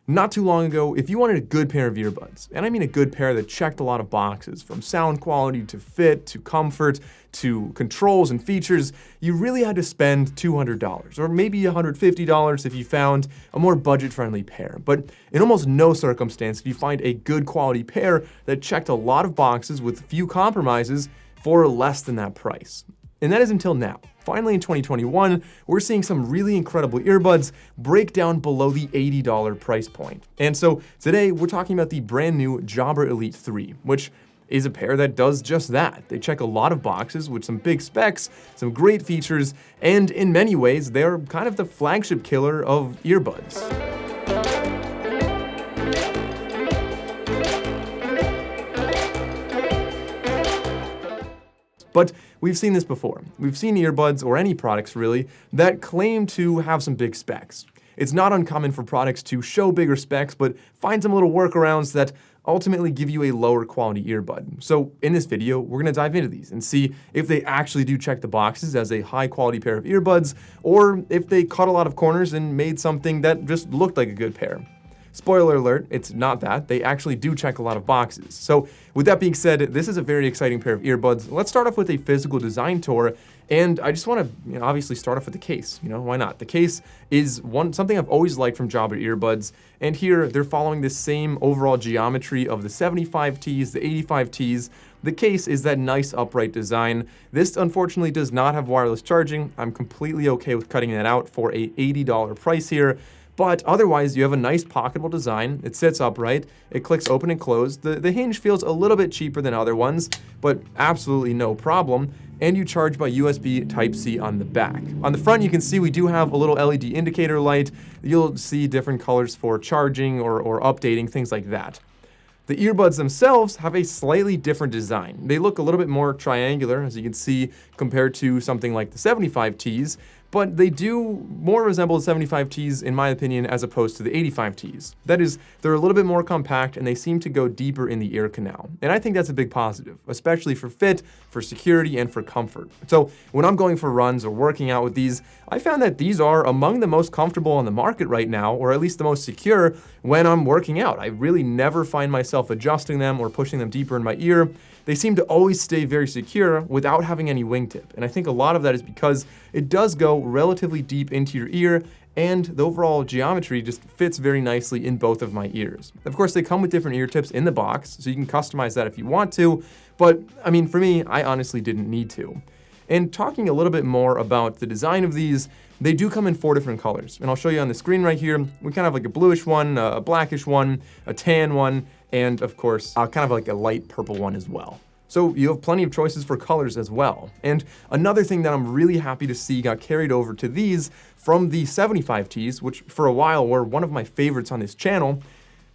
Not too long ago, if you wanted a good pair of earbuds, and I mean a good pair that checked a lot of boxes, from sound quality to fit to comfort to controls and features, you really had to spend $200 or maybe $150 if you found a more budget-friendly pair. But in almost no circumstance did you find a good quality pair that checked a lot of boxes with few compromises for less than that price. And that is until now. Finally, in 2021, we're seeing some really incredible earbuds break down below the $80 price point. And so today, we're talking about the brand new Jabra Elite 3, which is a pair that does just that. They check a lot of boxes with some big specs, some great features, and in many ways, they're kind of the flagship killer of earbuds. But we've seen this before. We've seen earbuds, or any products really, that claim to have some big specs. It's not uncommon for products to show bigger specs, but find some little workarounds that ultimately give you a lower quality earbud. So in this video, we're gonna dive into these and see if they actually do check the boxes as a high quality pair of earbuds, or if they cut a lot of corners and made something that just looked like a good pair. Spoiler alert, it's not that. They actually do check a lot of boxes. So with that being said, this is a very exciting pair of earbuds. Let's start off with a physical design tour. And I just want to obviously start off with the case. Why not? The case is something I've always liked from Jabra earbuds. And here they're following the same overall geometry of the 75Ts, the 85Ts. The case is that nice upright design. This unfortunately does not have wireless charging. I'm completely okay with cutting that out for a $80 price here. But otherwise, you have a nice pocketable design. It sits upright. It clicks open and close. The hinge feels a little bit cheaper than other ones, but absolutely no problem. And you charge by USB Type-C on the back. On the front, you can see we do have a little LED indicator light. You'll see different colors for charging or updating, things like that. The earbuds themselves have a slightly different design. They look a little bit more triangular, as you can see, compared to something like the 75Ts, but they do more resemble the 75Ts, in my opinion, as opposed to the 85Ts. That is, they're a little bit more compact and they seem to go deeper in the ear canal. And I think that's a big positive, especially for fit, for security, and for comfort. So when I'm going for runs or working out with these, I found that these are among the most comfortable on the market right now, or at least the most secure when I'm working out. I really never find myself adjusting them or pushing them deeper in my ear. They seem to always stay very secure without having any wingtip. And I think a lot of that is because it does go relatively deep into your ear, and the overall geometry just fits very nicely in both of my ears. Of course, they come with different ear tips in the box, so you can customize that if you want to, but I mean, for me, I honestly didn't need to. And talking a little bit more about the design of these, they do come in 4 different colors. And I'll show you on the screen right here. We kind of have like a bluish one, a blackish one, a tan one, and of course, kind of like a light purple one as well. So you have plenty of choices for colors as well. And another thing that I'm really happy to see got carried over to these from the 75Ts, which for a while were one of my favorites on this channel,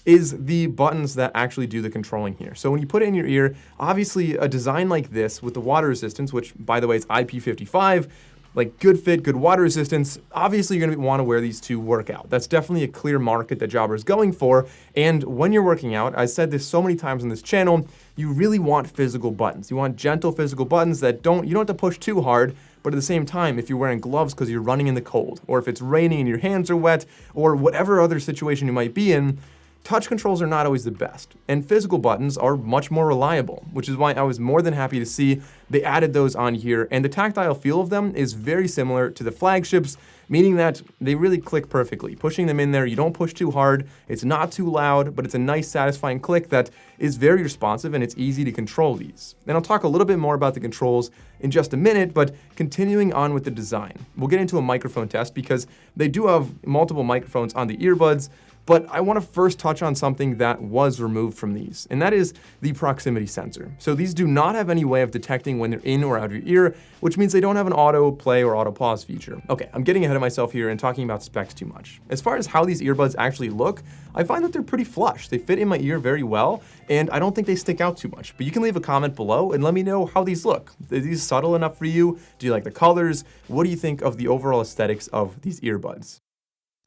is the buttons that actually do the controlling here. So when you put it in your ear, obviously a design like this with the water resistance, which by the way is IP55, like good fit, good water resistance, obviously you're gonna want to wear these to work out. That's definitely a clear market that Jabra is going for. And when you're working out, I've said this so many times on this channel, you really want physical buttons. You want gentle physical buttons that you don't have to push too hard, but at the same time, if you're wearing gloves because you're running in the cold, or if it's raining and your hands are wet, or whatever other situation you might be in, touch controls are not always the best, and physical buttons are much more reliable, which is why I was more than happy to see they added those on here, and the tactile feel of them is very similar to the flagships, meaning that they really click perfectly. Pushing them in there, you don't push too hard, it's not too loud, but it's a nice satisfying click that is very responsive and it's easy to control these. And I'll talk a little bit more about the controls in just a minute, but continuing on with the design. We'll get into a microphone test because they do have multiple microphones on the earbuds, but I want to first touch on something that was removed from these, and that is the proximity sensor. So these do not have any way of detecting when they're in or out of your ear, which means they don't have an auto play or auto pause feature. Okay, I'm getting ahead of myself here and talking about specs too much. As far as how these earbuds actually look, I find that they're pretty flush. They fit in my ear very well, and I don't think they stick out too much. But you can leave a comment below and let me know how these look. Are these subtle enough for you? Do you like the colors? What do you think of the overall aesthetics of these earbuds?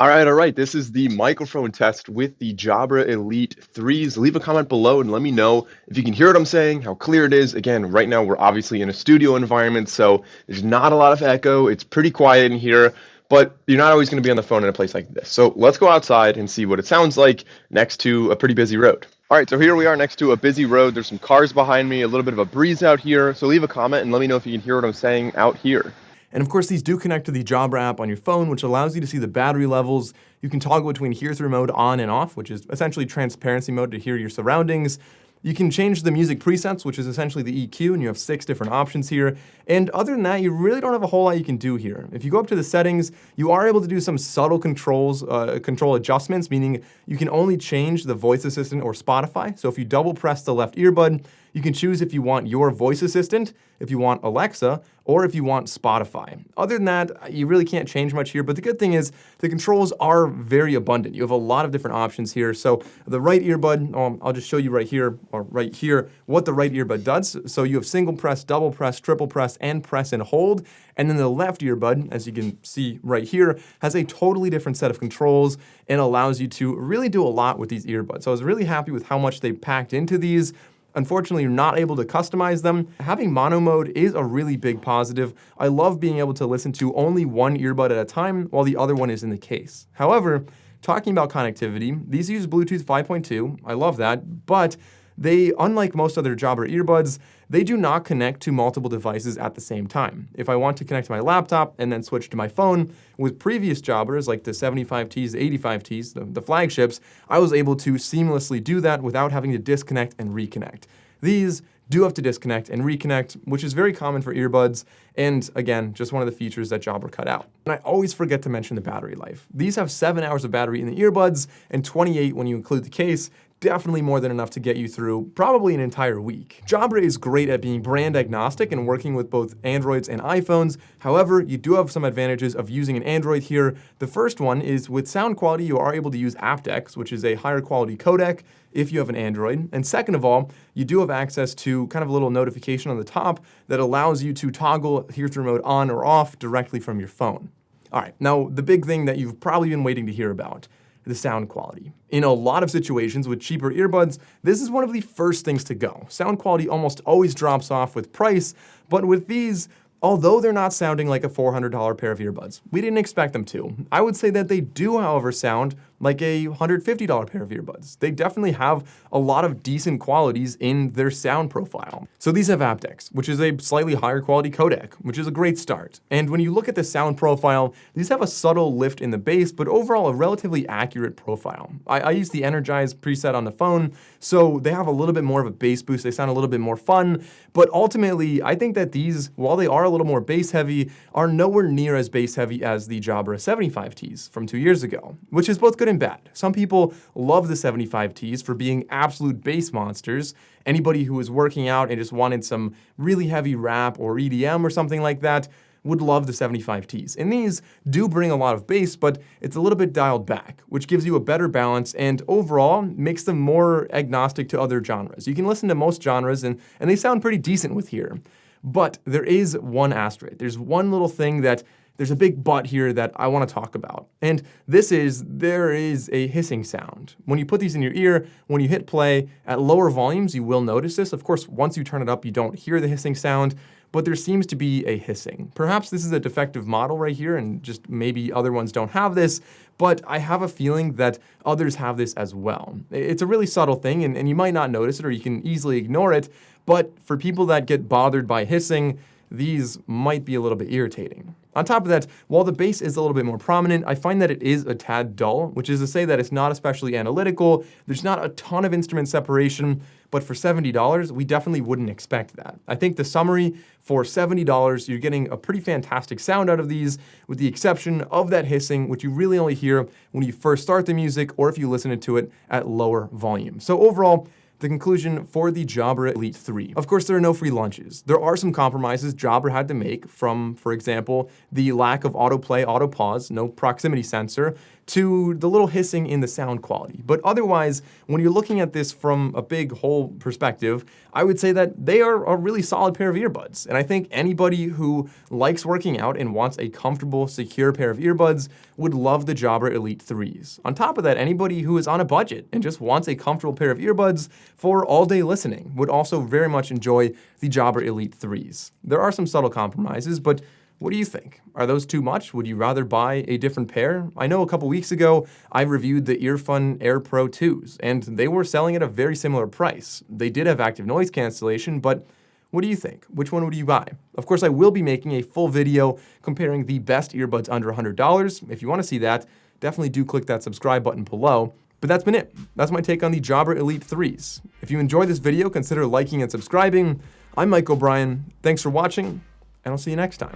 All right. This is the microphone test with the Jabra Elite 3s. Leave a comment below and let me know if you can hear what I'm saying, how clear it is. Again, right now we're obviously in a studio environment, so there's not a lot of echo. It's pretty quiet in here, but you're not always going to be on the phone in a place like this. So let's go outside and see what it sounds like next to a pretty busy road. All right, so here we are next to a busy road. There's some cars behind me, a little bit of a breeze out here. So leave a comment and let me know if you can hear what I'm saying out here. And of course, these do connect to the Jabra app on your phone, which allows you to see the battery levels. You can toggle between hear-through mode on and off, which is essentially transparency mode to hear your surroundings. You can change the music presets, which is essentially the EQ, and you have 6 different options here. And other than that, you really don't have a whole lot you can do here. If you go up to the settings, you are able to do some subtle control adjustments, meaning you can only change the voice assistant or Spotify. So if you double press the left earbud, you can choose if you want your voice assistant, if you want Alexa, or if you want Spotify. Other than that, you really can't change much here, but the good thing is the controls are very abundant. You have a lot of different options here. So the right earbud, I'll just show you right here, or right here, what the right earbud does. So you have single press, double press, triple press, and press and hold. And then the left earbud, as you can see right here, has a totally different set of controls and allows you to really do a lot with these earbuds. So I was really happy with how much they packed into these. Unfortunately, you're not able to customize them. Having mono mode is a really big positive. I love being able to listen to only one earbud at a time while the other one is in the case. However, talking about connectivity, these use Bluetooth 5.2. I love that, but they, unlike most other Jabra earbuds, they do not connect to multiple devices at the same time. If I want to connect to my laptop and then switch to my phone, with previous Jabras like the 75Ts, the 85Ts, the flagships, I was able to seamlessly do that without having to disconnect and reconnect. These do have to disconnect and reconnect, which is very common for earbuds, and again, just one of the features that Jabra cut out. And I always forget to mention the battery life. These have 7 hours of battery in the earbuds and 28 when you include the case. Definitely more than enough to get you through probably an entire week. Jabra is great at being brand agnostic and working with both Androids and iPhones. However, you do have some advantages of using an Android here. The first one is with sound quality, you are able to use aptX, which is a higher quality codec if you have an Android. And second of all, you do have access to kind of a little notification on the top that allows you to toggle hear-through mode on or off directly from your phone. All right, now the big thing that you've probably been waiting to hear about, the sound quality. In a lot of situations with cheaper earbuds, this is one of the first things to go. Sound quality almost always drops off with price, but with these, although they're not sounding like a $400 pair of earbuds, we didn't expect them to. I would say that they do, however, sound like a $150 pair of earbuds. They definitely have a lot of decent qualities in their sound profile. So these have aptX, which is a slightly higher quality codec, which is a great start. And when you look at the sound profile, these have a subtle lift in the bass, but overall a relatively accurate profile. I use the Energize preset on the phone, so they have a little bit more of a bass boost. They sound a little bit more fun, but ultimately, I think that these, while they are a little more bass heavy, are nowhere near as bass heavy as the Jabra 75Ts from 2 years ago, which is both good and bad. Some people love the 75Ts for being absolute bass monsters. Anybody who is working out and just wanted some really heavy rap or EDM or something like that would love the 75Ts. And these do bring a lot of bass, but it's a little bit dialed back, which gives you a better balance and overall makes them more agnostic to other genres. You can listen to most genres and they sound pretty decent with here. But there is one asterisk. There's one little thing that there's a big but here that I want to talk about. And this is, there is a hissing sound. When you put these in your ear, when you hit play, at lower volumes, you will notice this. Of course, once you turn it up, you don't hear the hissing sound, but there seems to be a hissing. Perhaps this is a defective model right here, and just maybe other ones don't have this, but I have a feeling that others have this as well. It's a really subtle thing, and you might not notice it, or you can easily ignore it, but for people that get bothered by hissing, these might be a little bit irritating. On top of that, while the bass is a little bit more prominent, I find that it is a tad dull, which is to say that it's not especially analytical, there's not a ton of instrument separation, but for $70, we definitely wouldn't expect that. I think the summary, for $70, you're getting a pretty fantastic sound out of these, with the exception of that hissing, which you really only hear when you first start the music or if you listen to it at lower volume. So overall, the conclusion for the Jabra Elite 3. Of course, there are no free lunches. There are some compromises Jabra had to make from, for example, the lack of autoplay, auto pause, no proximity sensor, to the little hissing in the sound quality. But otherwise, when you're looking at this from a big whole perspective, I would say that they are a really solid pair of earbuds. And I think anybody who likes working out and wants a comfortable, secure pair of earbuds would love the Jabra Elite 3s. On top of that, anybody who is on a budget and just wants a comfortable pair of earbuds for all-day listening would also very much enjoy the Jabra Elite 3s. There are some subtle compromises, but What do you think? Are those too much? Would you rather buy a different pair? I know a couple weeks ago, I reviewed the Earfun Air Pro 2s, and they were selling at a very similar price. They did have active noise cancellation, but what do you think? Which one would you buy? Of course, I will be making a full video comparing the best earbuds under $100. If you want to see that, definitely do click that subscribe button below. But that's been it. That's my take on the Jabra Elite 3s. If you enjoyed this video, consider liking and subscribing. I'm Mike O'Brien. Thanks for watching, and I'll see you next time.